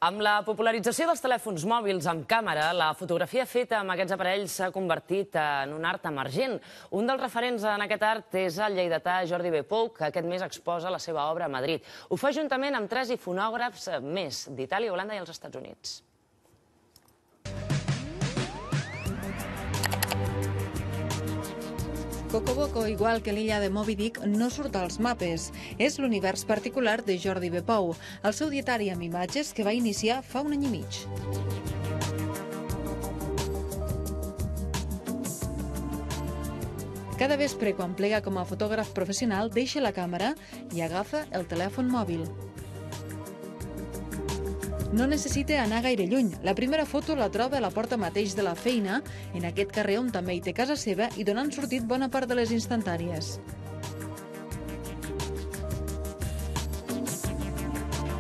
Amb la popularització dels telèfons mòbils amb càmera, la fotografia feta amb aquests aparells s'ha convertit en un art emergent. Un dels referents en aquest art és el lleidatà Jordi B. Pou, que aquest mes exposa la seva obra a Madrid. Ho fa juntament amb 3 ifonògrafs més d'Itàlia, Holanda i els Estats Units. Cocoboko, igual que l'illa de Moby Dick, no surt als mapes. És l'univers particular de Jordi B. Pou, el seu dietari amb imatges que va iniciar fa un any i mig. Cada vespre, quan plega com a fotògraf professional, deixa la càmera i agafa el telèfon mòbil. No necessita anar gaire lluny. La primera foto la troba a la porta mateix de la feina, en aquest carrer on també hi té casa seva i donant sortit bona part de les instantànies.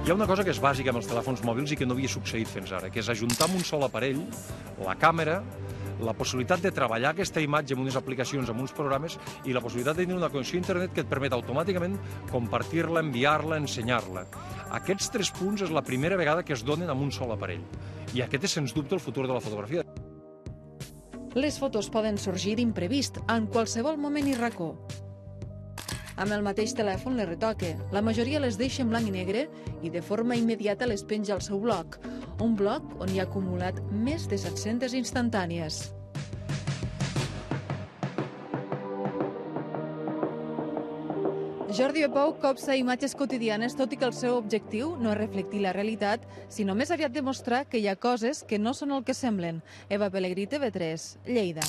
Hi ha una cosa que és bàsica amb els telèfons mòbils i que no havia succeït fins ara, que és ajuntar amb un sol aparell la càmera, la possibilitat de treballar aquesta imatge amb unes aplicacions, amb uns programes, i la possibilitat de tenir una connexió a internet que et permet automàticament compartir-la, enviar-la, ensenyar-la. Aquests 3 punts és la primera vegada que es donen amb un sol aparell. I aquest és, sens dubte, el futur de la fotografia. Les fotos poden sorgir d'imprevist, en qualsevol moment i racó. Amb el mateix telèfon les retoca. La majoria les deixa en blanc i negre i de forma immediata les penja al seu blog. Un blog on hi ha acumulat més de 700 instantànies. Jordi B. Pou copsa imatges quotidianes, tot i que el seu objectiu no és reflectir la realitat, sinó més aviat demostrar que hi ha coses que no són el que semblen. Eva Pellegrí, TV3, Lleida.